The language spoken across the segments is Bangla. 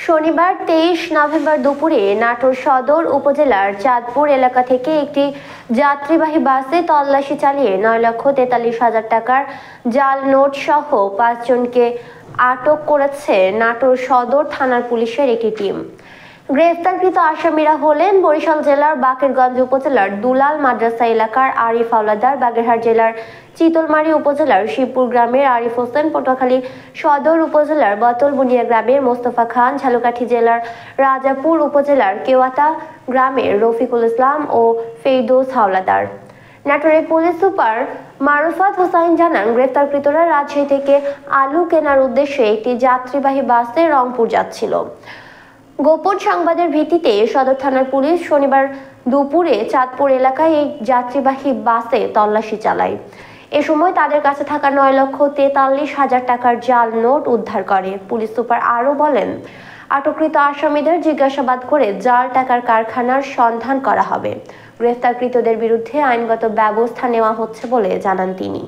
শনিবার 23 নভেম্বর দুপুরে নাটোর সদর উপজেলার চাঁদপুর এলাকা থেকে একটি যাত্রীবাহী বাসে তল্লাশি চালিয়ে 9,43,000 টাকার জাল নোট সহ 5 জনকে আটক করেছে নাটোর সদর থানার পুলিশের একটি টিম। গ্রেফতারকৃত আসামিরা হলেন বরিশাল জেলার বাকেরগঞ্জ উপজেলার দুলাল মাদ্রাসা এলাকার আরিফ হাওলাদার, বাগেরহাট জেলার চিতলমারী উপজেলার শিবপুর গ্রামের আরিফ হোসেন, পটুয়াখালী সদর উপজেলার বতলবুনিয়া গ্রামের মোস্তফা খান, ঝালকাঠি জেলার রাজাপুর উপজেলার কেওয়াতা গ্রামের রফিকুল ইসলাম ও ফেরদৌস হাওলাদার। নাটোরের পুলিশ সুপার মারুফাত হোসাইন জানান, গ্রেফতারকৃতরা রাজশাহী থেকে আলু কেনার উদ্দেশ্যে একটি যাত্রীবাহী বাসে রংপুর যাচ্ছিল। গোপন সংবাদের ভিত্তিতে সদর থানার পুলিশ শনিবার দুপুরে চাঁদপুর এলাকায় এই যাত্রীবাহী বাসে তল্লাশি চালায়। এ সময় তাদের কাছে থাকা 9,43,000 টাকার জাল নোট উদ্ধার করে। পুলিশ সুপার আরও বলেন, আটককৃত আসামিদের জিজ্ঞাসাবাদ করে জাল টাকার কারখানার সন্ধান করা হবে। গ্রেফতারকৃতদের বিরুদ্ধে আইনগত ব্যবস্থা নেওয়া হচ্ছে বলে জানান তিনি।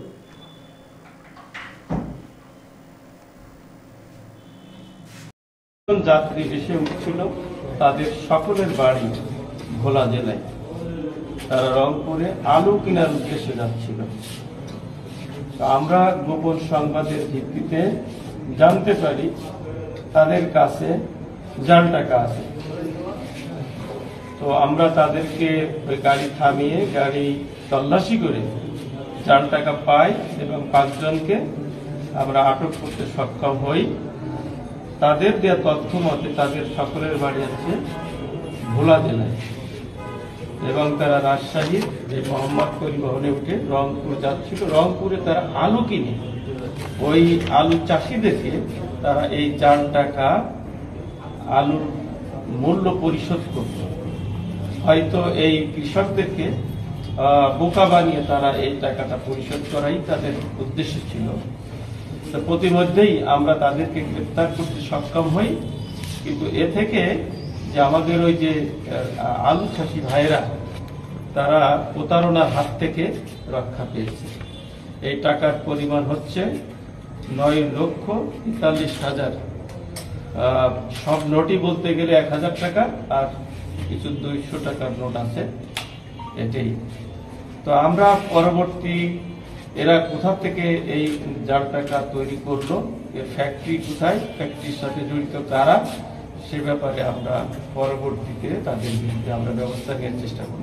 যাত্রী এসে উঠছিল, তাদের সকলের বাড়ি ভোলা জেলায়। তারা রংপুরে আলু কেনার উদ্দেশ্যে যাচ্ছিল। আমরা গোপন সংবাদের ভিত্তিতে জানতে পারি তাদের কাছে জাল টাকা আছে। তো আমরা তাদেরকে ওই গাড়ি থামিয়ে গাড়ি তল্লাশি করে জাল টাকা পাই এবং 5 জনকে আমরা আটক করতে সক্ষম হই। তাদের দেওয়া তথ্য মতে তাদের সকলের বাড়ি আছে ভোলা জেলায় এবং তারা রাজশাহীর এই মোহাম্মদ পরিবহনে উঠে রংপুর যাচ্ছিল। রংপুরে তারা আলু কিনে ওই আলু চাষিদেরকে তারা এই জাল টাকা আলুর মূল্য পরিশোধ করত। হয়তো এই কৃষকদেরকে বোকা বানিয়ে তারা এই টাকাটা পরিশোধ করাই তাদের উদ্দেশ্য ছিল। প্রতিমধ্যেই আমরা তাদেরকে গ্রেফতার করতে সক্ষম হই, কিন্তু এ থেকে যে আমাদের ওই যে আলু চাষি ভাইরা তারা প্রতারণার হাত থেকে রক্ষা পেয়েছে। এই টাকার পরিমাণ হচ্ছে 9,43,000। সব নোটই বলতে গেলে 1,000 টাকা আর কিছু 200 টাকার নোট আছে, এটাই। তো আমরা পরবর্তী এরা কোথা থেকে এই জাল টাকা তৈরি করলো, এর ফ্যাক্টরি কোথায়, ফ্যাক্টরির সাথে জড়িত কারা, সে ব্যাপারে আমরা পরবর্তীতে তাদের বিরুদ্ধে আমরা ব্যবস্থা নেওয়ার চেষ্টা করব।